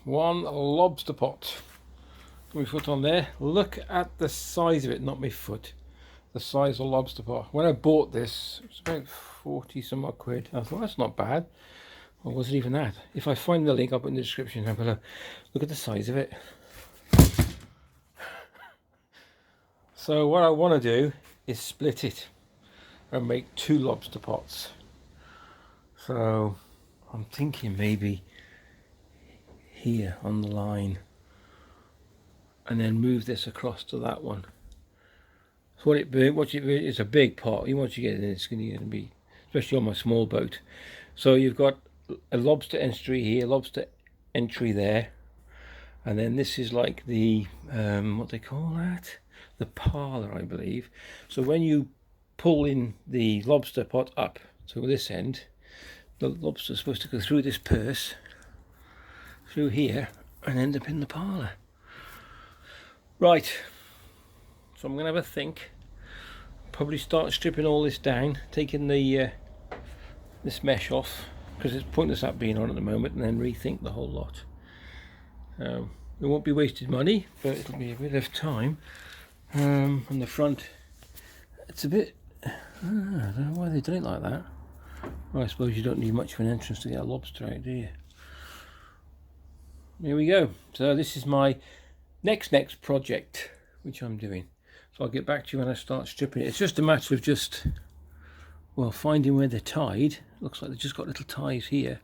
one lobster pot. Put my foot on there. Look at the size of it, not my foot. The size of lobster pot. When I bought this, it was about 40 some odd quid. I thought that's not bad. Or was it even that? If I find the link, I'll put in the description down below. Look at the size of it. So what I want to do is split it and make 2 lobster pots. So I'm thinking maybe here on the line, and then move this across to that one. So it's a big pot. Once you get in, it's going to be, especially on my small boat. So you've got a lobster entry here, lobster entry there, and then this is like the what they call that, the parlour, I believe. So when you pull in the lobster pot up to this end, the lobster's supposed to go through this purse, through here, and end up in the parlour. Right, so I'm going to have a think. Probably start stripping all this down, taking the this mesh off, because it's pointless that being on at the moment, and then rethink the whole lot. It won't be wasted money, but it'll be a bit of time. On the front, it's a bit, I don't know why they've done it like that. Well, I suppose you don't need much of an entrance to get a lobster out, do you? Here we go. So this is my next project which I'm doing. So I'll get back to you when I start stripping it. It's just a matter of just, well, finding where they're tied. Looks like they've just got little ties here.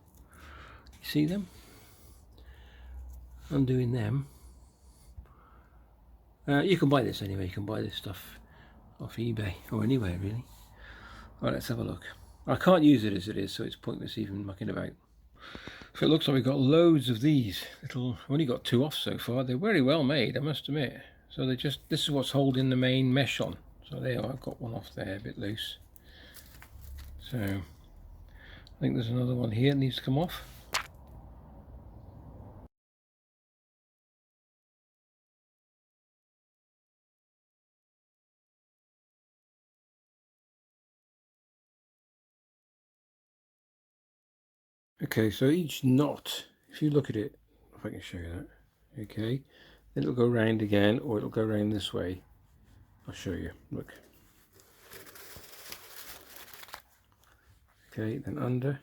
You see them? Undoing them. You can buy this anyway. You can buy this stuff off eBay or anywhere really. Alright, let's have a look. I can't use it as it is, so it's pointless even mucking about. So it looks like we've got loads of these little, I've only got 2 off so far. They're very well made, I must admit. So they just, this is what's holding the main mesh on. So there, I've got one off there, a bit loose. So I think there's another one here that needs to come off. Okay, so each knot, if you look at it, if I can show you that, okay, then it'll go round again, or it'll go round this way. I'll show you, look. Okay, then under.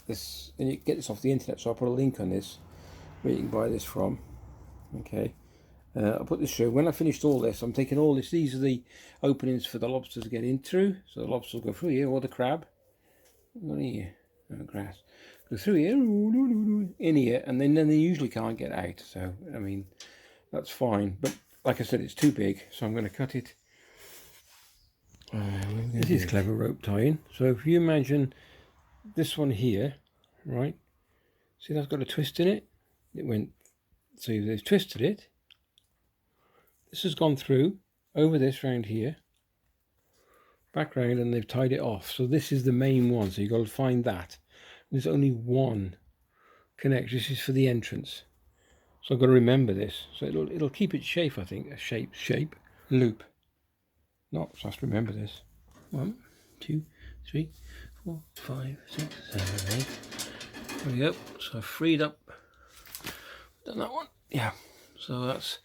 This, and you can get this off the internet, so I'll put a link on this where you can buy this from. Okay. I'll put this through. When I finished all this, I'm taking all this. These are the openings for the lobsters to get in through. So the lobster will go through here, or the crab. What here? Oh, grass. Go through here, in here, and then they usually can't get out. So, I mean, that's fine. But like I said, it's too big, so I'm going to cut it. This is clever rope tying. So if you imagine this one here, right? See, that's got a twist in it. It went, so they've twisted it. This has gone through, over this round here, back round, and they've tied it off. So this is the main one, so you've got to find that. There's only one connection. This is for the entrance. So I've got to remember this. So it'll keep its shape, I think. A shape, loop. Not, so I have to remember this. 1, 2, 3, 4, 5, 6, 7, 8. There we go. So I've freed up. Done that one. Yeah. So that's,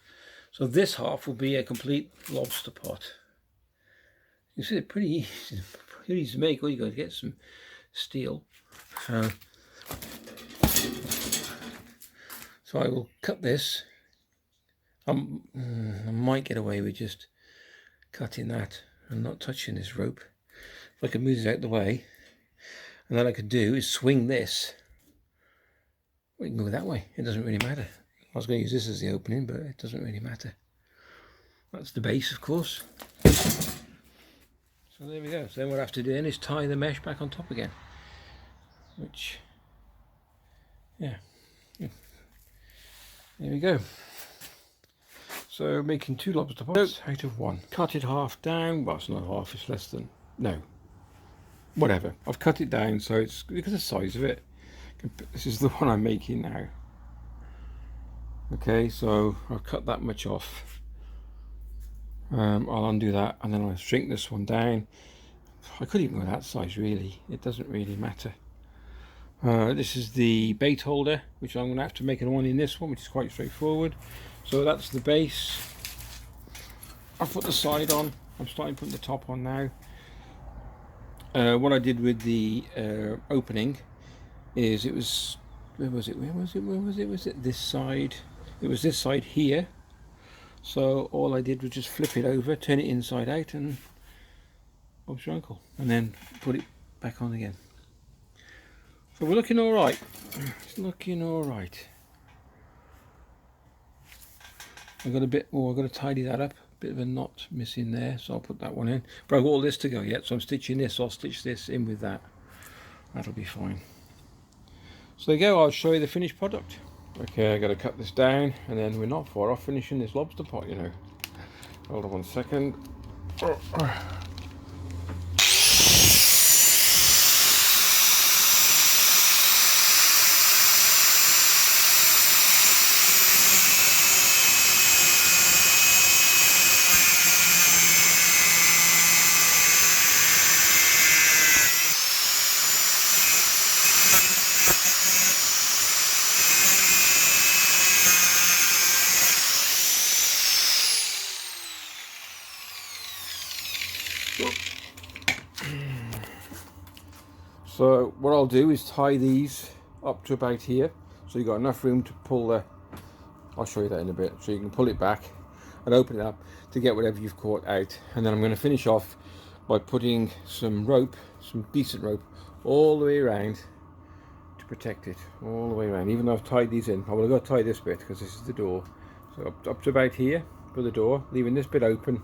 so this half will be a complete lobster pot. You see, it's pretty easy to make. All you got to get some steel. So I will cut this. I might get away with just cutting that and not touching this rope. If I could move it out the way, and then I could do is swing this. We can go that way. It doesn't really matter. I was going to use this as the opening, but it doesn't really matter. That's the base, of course. So there we go. So then what I have to do then is tie the mesh back on top again. Which, yeah. There we go. So making 2 lobster pots out of 1. Cut it half down. Well, it's not half, it's less than, no. Whatever. I've cut it down so it's, because of the size of it. This is the one I'm making now. Okay, so I've cut that much off. I'll undo that, and then I'll shrink this one down. I could even go that size, really. It doesn't really matter. This is the bait holder, which I'm going to have to make a one in this one, which is quite straightforward. So that's the base. I've put the side on. I'm starting putting the top on now. What I did with the opening is where was it this side? It was this side here. So all I did was just flip it over, turn it inside out, and Bob's your uncle, and then put it back on again. So we're looking all right. It's looking all right. I've got a bit more. I've got to tidy that up. Bit of a knot missing there, so I'll put that one in. But I've got all this to go yet, so I'm stitching this. So I'll stitch this in with that. That'll be fine. So there you go. I'll show you the finished product. Okay, I got to cut this down, and then we're not far off finishing this lobster pot, you know. Hold on 1 second. So what I'll do is tie these up to about here, so you've got enough room to pull the, I'll show you that in a bit, so you can pull it back and open it up to get whatever you've caught out. And then I'm going to finish off by putting some rope, some decent rope, all the way around to protect it, all the way around. Even though I've tied these in, I've got to tie this bit because this is the door. So up to about here for the door, leaving this bit open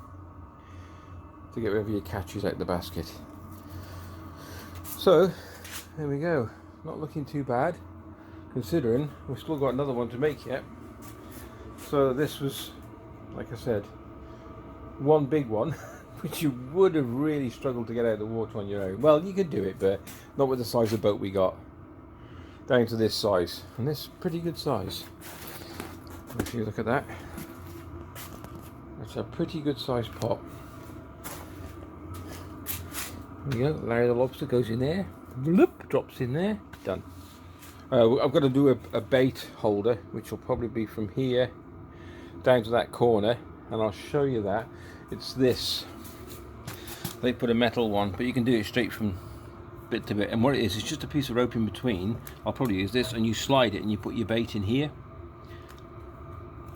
to get whatever your catches out the basket. So there we go, not looking too bad considering we've still got another one to make yet. So this was, like I said, one big one which you would have really struggled to get out of the water on your own. Well, you could do it, but not with the size of boat we got, down to this size, and this is pretty good size. If you look at that, that's a pretty good size pot. There you go, Larry the lobster goes in there, bloop, drops in there, done. I've got to do a bait holder, which will probably be from here down to that corner, and I'll show you that. It's this. They put a metal one, but you can do it straight from bit to bit. And what it is, it's just a piece of rope in between. I'll probably use this, and you slide it and you put your bait in here.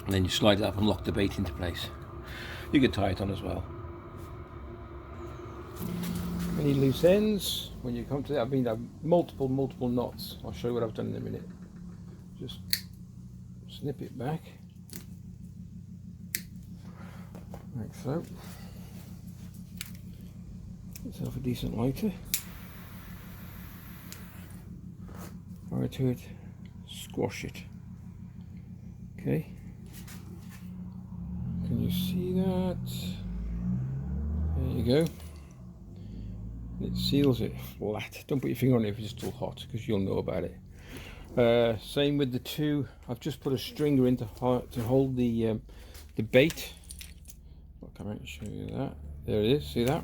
And then you slide it up and lock the bait into place. You could tie it on as well. Any loose ends, when you come to that, I mean multiple knots. I'll show you what I've done in a minute. Just snip it back, like so. Get yourself a decent lighter. Fire to it, squash it. Okay. Can you see that? There you go. It seals it flat. Don't put your finger on it if it's still hot, because you'll know about it. Same with the two. I've just put a stringer in to hold the bait. I'll come out and show you that. There it is. See that?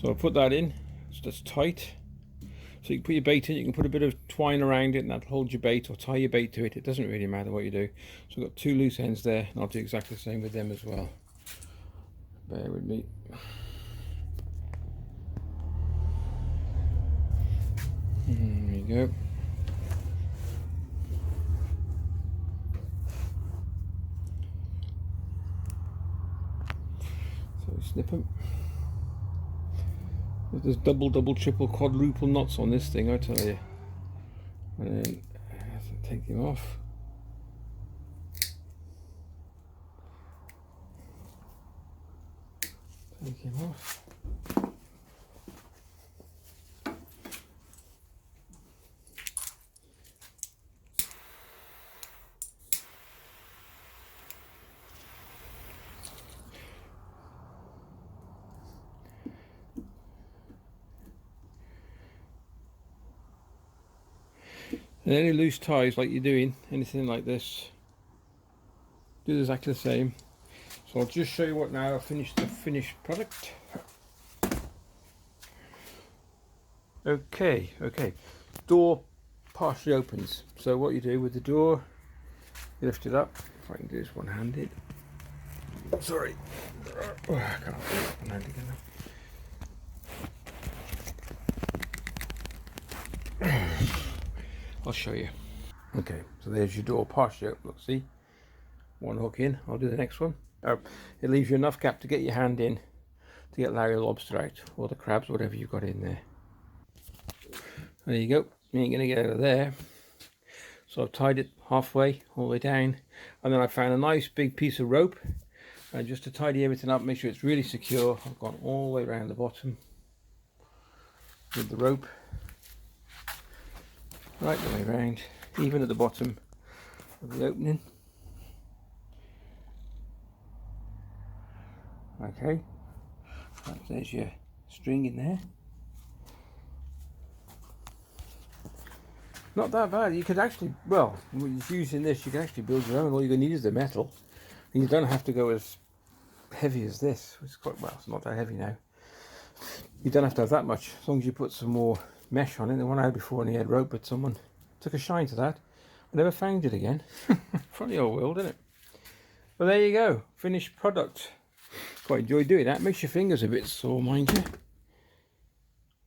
So I'll put that in. So that's tight. So you can put your bait in. You can put a bit of twine around it, and that'll hold your bait, or tie your bait to it. It doesn't really matter what you do. So I've got two loose ends there, and I'll do exactly the same with them as well. Bear with me. There you go. So snip them. There's double, triple, quadruple knots on this thing, I tell you. And then take them off. Take him off. And any loose ties like you're doing, anything like this, do exactly the same. So I'll just show you what now I've finished the finished product. Okay, door partially opens. So what you do with the door, you lift it up. If I can do this one-handed. Sorry, oh, I can't do it one-handed enough. I'll show you. Okay, so there's your door partially open. Look, see, one hook in. I'll do the next one. It leaves you enough gap to get your hand in to get Larry the lobster out, or the crabs, whatever you've got in there. There you go. You ain't gonna get out of there. So I've tied it halfway, all the way down, and then I found a nice big piece of rope, and just to tidy everything up, make sure it's really secure, I've gone all the way around the bottom with the rope, right the way around, even at the bottom of the opening. Okay, there's your string in there. Not that bad. You could actually, well, using this, you can actually build your own. All you're going to need is the metal. And you don't have to go as heavy as this. It's quite, well, it's not that heavy now. You don't have to have that much, as long as you put some more mesh on it. The one I had before only had rope, but someone took a shine to that. I never found it again. Funny old world, isn't it? Well, there you go. Finished product. Quite enjoy doing that. Makes your fingers a bit sore, mind you.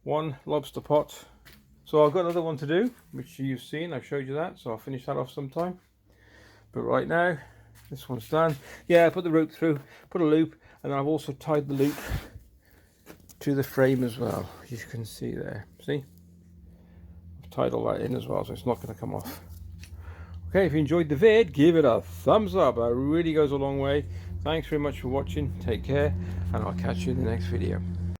One lobster pot. So I've got another one to do, which you've seen. I've showed you that, so I'll finish that off sometime. But right now, this one's done. Yeah, I put the rope through, put a loop, and then I've also tied the loop to the frame as well, as you can see there. See? I've tied all that in as well, so it's not going to come off. Okay, if you enjoyed the vid, give it a thumbs up. It really goes a long way. Thanks very much for watching. Take care, and I'll catch you in the next video.